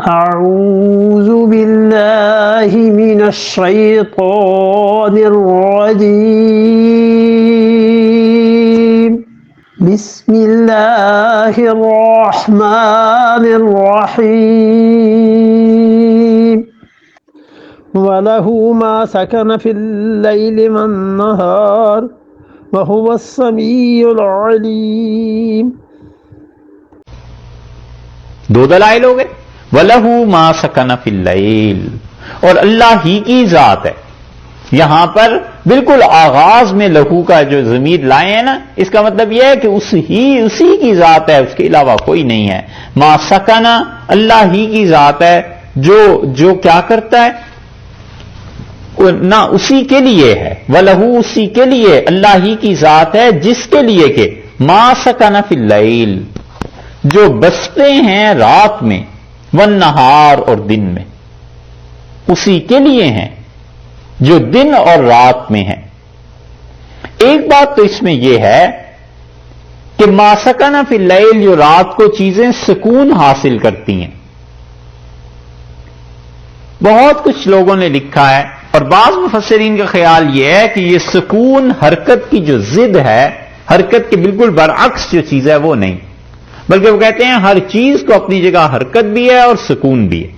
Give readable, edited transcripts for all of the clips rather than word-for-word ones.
أعوذ بالله من الشيطان الرجيم بسم الله الرحمن الرحيم وله ما سكن في الليل والنهار وهو السميع العليم. دو دلائل ہو گئے. وَلَهُ مَا سَكَنَ فِي اللَّيْلِ، اور اللہ ہی کی ذات ہے. یہاں پر بالکل آغاز میں لہو کا جو ضمیر لائے ہیں نا، اس کا مطلب یہ ہے کہ اسی کی ذات ہے، اس کے علاوہ کوئی نہیں ہے. ما سکن، اللہ ہی کی ذات ہے جو کیا کرتا ہے، نہ اسی کے لیے ہے. وَلَهُ، اسی کے لیے، اللہ ہی کی ذات ہے جس کے لیے کہ ما سکن فی اللیل، جو بستے ہیں رات میں، والنہار، اور دن میں. اسی کے لیے ہیں جو دن اور رات میں ہیں. ایک بات تو اس میں یہ ہے کہ ما سکن فی اللیل، جو رات کو چیزیں سکون حاصل کرتی ہیں. بہت کچھ لوگوں نے لکھا ہے، اور بعض مفسرین کا خیال یہ ہے کہ یہ سکون حرکت کی جو ضد ہے، حرکت کے بالکل برعکس جو چیز ہے وہ نہیں، بلکہ وہ کہتے ہیں ہر چیز کو اپنی جگہ حرکت بھی ہے اور سکون بھی ہے.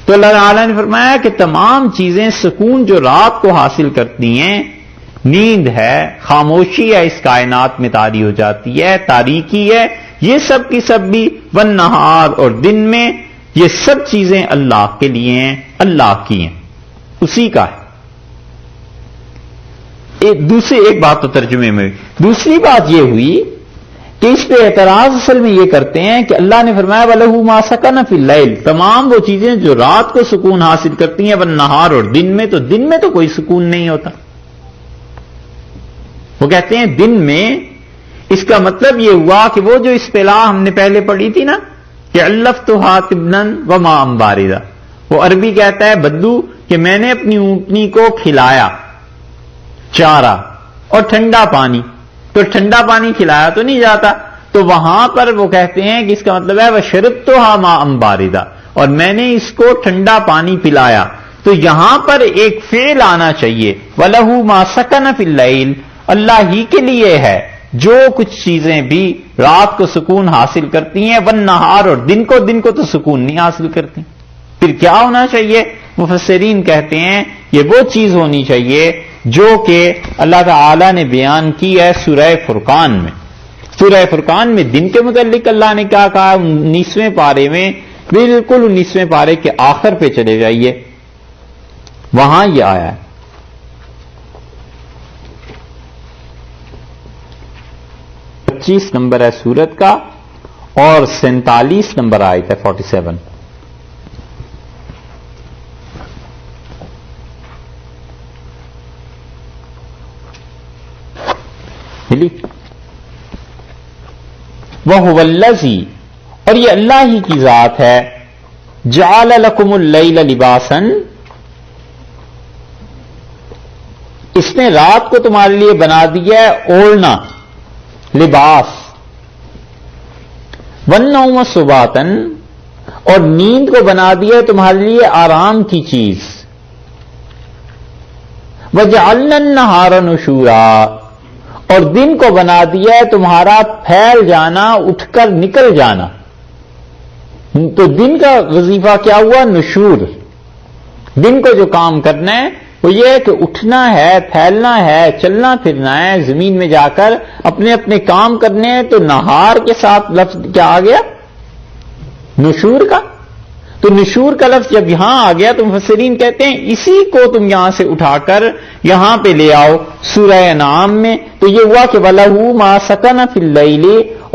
تو اللہ تعالیٰ نے فرمایا کہ تمام چیزیں سکون جو رات کو حاصل کرتی ہیں، نیند ہے، خاموشی ہے، اس کائنات میں طاری ہو جاتی ہے، تاریکی ہے، یہ سب کی سب بھی والنہار، اور دن میں، یہ سب چیزیں اللہ کے لیے ہیں، اللہ کی ہیں، اسی کا ہے. ایک بات تو ترجمے میں. دوسری بات یہ ہوئی کہ اس پہ اعتراض اصل میں یہ کرتے ہیں کہ اللہ نے فرمایا وَلَهُ مَا سَكَنَ فِي اللَّيْلِ، تمام وہ چیزیں جو رات کو سکون حاصل کرتی ہیں، وَالنَّهَارِ، اور دن میں تو کوئی سکون نہیں ہوتا. وہ کہتے ہیں دن میں، اس کا مطلب یہ ہوا کہ وہ جو اصطلاح ہم نے پہلے پڑھی تھی نا کہ أَلَّفْتُهَا طِبْنًا وَمَاءً بَارِدًا، وہ عربی کہتا ہے بدو کہ میں نے اپنی اونٹنی کو کھلایا چارہ اور ٹھنڈا پانی. تو ٹھنڈا پانی کھلایا تو نہیں جاتا، تو وہاں پر وہ کہتے ہیں کہ اس کا مطلب ہے وَشَرِبْتُهَا مَاءً بَارِدًا، اور میں نے اس کو ٹھنڈا پانی پلایا. تو یہاں پر ایک فعل آنا چاہیے، وَلَهُ مَا سَكَنَ فِي اللَّيْلِ، اللہ ہی کے لیے ہے جو کچھ چیزیں بھی رات کو سکون حاصل کرتی ہیں، وَالنَّهَارِ، اور دن کو تو سکون نہیں حاصل کرتی. پھر کیا ہونا چاہیے؟ مفسرین کہتے ہیں یہ وہ چیز ہونی چاہیے جو کہ اللہ تعالی نے بیان کی ہے سورہ فرقان میں. سورہ فرقان میں دن کے متعلق اللہ نے کیا کہا؟ 19ویں پارے میں، بالکل 19ویں پارے کے آخر پہ چلے جائیے، وہاں یہ آیا ہے. 25 نمبر ہے سورت کا، اور 47 نمبر آیت ہے 47. وَهُوَ الَّذِي، اور یہ اللہ ہی کی ذات ہے، جَعَلَ لَكُمُ اللَّيْلَ لِبَاسًا، اس نے رات کو تمہارے لیے بنا دیا ہے اوڑھنا، لباس. وَالنَّوْمَ سُبَاتًا، اور نیند کو بنا دیا ہے تمہارے لیے آرام کی چیز. وَجَعَلْنَا النَّهَارَ نُشُورًا، اور دن کو بنا دیا ہے تمہارا پھیل جانا، اٹھ کر نکل جانا. تو دن کا وظیفہ کیا ہوا؟ نشور. دن کو جو کام کرنا ہے وہ یہ ہے کہ اٹھنا ہے، پھیلنا ہے، چلنا پھرنا ہے، زمین میں جا کر اپنے اپنے کام کرنے ہیں. تو نہار کے ساتھ لفظ کیا آ گیا؟ نشور کا. تو نشور کا لفظ جب یہاں آ گیا تو مفسرین کہتے ہیں اسی کو تم یہاں سے اٹھا کر یہاں پہ لے آؤ سورہ انعام میں. تو یہ ہوا کہ وَلَهُ مَا سَكَنَ فِي اللَّيْلِ،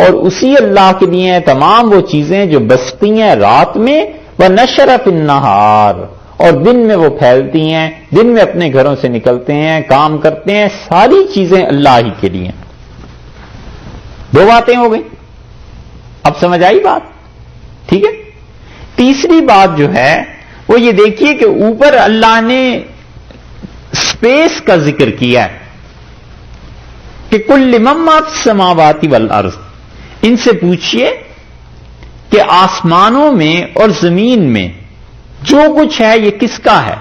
اور اسی اللہ کے لیے ہیں تمام وہ چیزیں جو بستی ہیں رات میں، وَنَشَرَ فِي النَّهَارِ، اور دن میں وہ پھیلتی ہیں، دن میں اپنے گھروں سے نکلتے ہیں، کام کرتے ہیں. ساری چیزیں اللہ ہی کے لیے. دو باتیں ہو گئی، اب سمجھ آئی بات؟ ٹھیک ہے. تیسری بات جو ہے وہ یہ دیکھیے کہ اوپر اللہ نے اسپیس کا ذکر کیا ہے کہ کل من ما فی السماوات والارض. ان سے پوچھئے کہ آسمانوں میں اور زمین میں جو کچھ ہے یہ کس کا ہے؟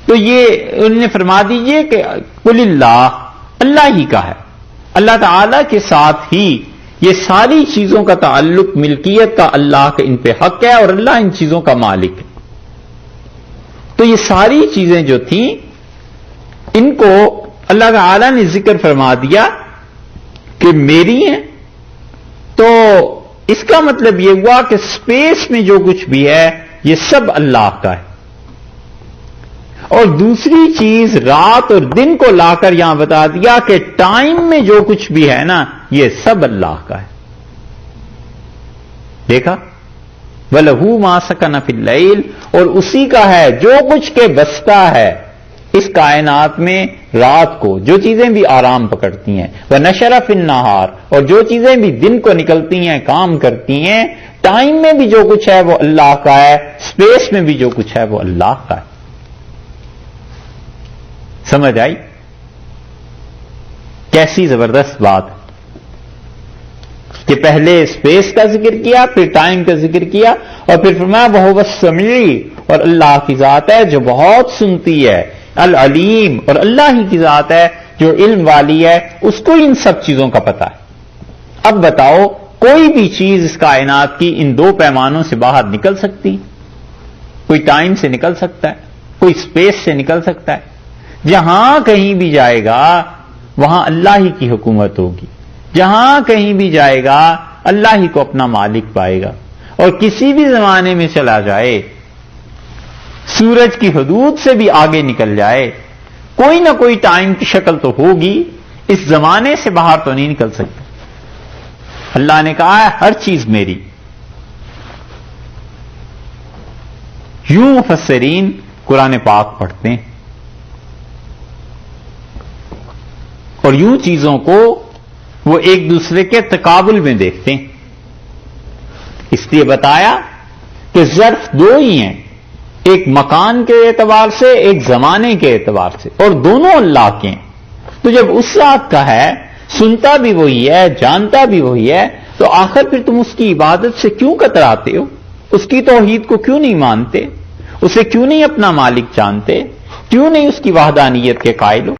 تو یہ انہوں نے فرما دیجئے کہ قل اللہ ہی کا ہے. اللہ تعالی کے ساتھ ہی یہ ساری چیزوں کا تعلق، ملکیت کا اللہ کا ان پہ حق ہے اور اللہ ان چیزوں کا مالک ہے. تو یہ ساری چیزیں جو تھیں ان کو اللہ تعالی نے ذکر فرما دیا کہ میری ہیں. تو اس کا مطلب یہ ہوا کہ اسپیس میں جو کچھ بھی ہے یہ سب اللہ کا ہے. اور دوسری چیز رات اور دن کو لا کر یہاں بتا دیا کہ ٹائم میں جو کچھ بھی ہے نا یہ سب اللہ کا ہے. دیکھا وَلَهُ مَا سَكَنَ فِي اللَّيْلِ، اور اسی کا ہے جو کچھ کے بستا ہے اس کائنات میں رات کو، جو چیزیں بھی آرام پکڑتی ہیں، وَنَشَرَ فِي النَّهَارِ، اور جو چیزیں بھی دن کو نکلتی ہیں کام کرتی ہیں. ٹائم میں بھی جو کچھ ہے وہ اللہ کا ہے، اسپیس میں بھی جو کچھ ہے وہ اللہ کا ہے. سمجھ آئی؟ کیسی زبردست بات ہے کہ پہلے اسپیس کا ذکر کیا، پھر ٹائم کا ذکر کیا، اور پھر فرمایا وَهُوَ السَّمِيعُ، اور اللہ کی ذات ہے جو بہت سنتی ہے، العلیم، اور اللہ ہی کی ذات ہے جو علم والی ہے، اس کو ان سب چیزوں کا پتہ ہے. اب بتاؤ کوئی بھی چیز اس کائنات کی ان دو پیمانوں سے باہر نکل سکتی؟ کوئی ٹائم سے نکل سکتا ہے، کوئی اسپیس سے نکل سکتا ہے؟ جہاں کہیں بھی جائے گا وہاں اللہ ہی کی حکومت ہوگی، جہاں کہیں بھی جائے گا اللہ ہی کو اپنا مالک پائے گا. اور کسی بھی زمانے میں چلا جائے، سورج کی حدود سے بھی آگے نکل جائے، کوئی نہ کوئی ٹائم کی شکل تو ہوگی، اس زمانے سے باہر تو نہیں نکل سکتا. اللہ نے کہا ہے ہر چیز میری. یوں مفسرین قرآن پاک پڑھتے ہیں اور یوں چیزوں کو وہ ایک دوسرے کے تقابل میں دیکھتے ہیں. اس لیے بتایا کہ ظرف دو ہی ہیں، ایک مکان کے اعتبار سے، ایک زمانے کے اعتبار سے، اور دونوں اللہ کے ہیں. تو جب اس ذات کا ہے، سنتا بھی وہی ہے، جانتا بھی وہی ہے، تو آخر پھر تم اس کی عبادت سے کیوں کتراتے ہو؟ اس کی توحید کو کیوں نہیں مانتے؟ اسے کیوں نہیں اپنا مالک جانتے؟ کیوں نہیں اس کی وحدانیت کے قائل ہو؟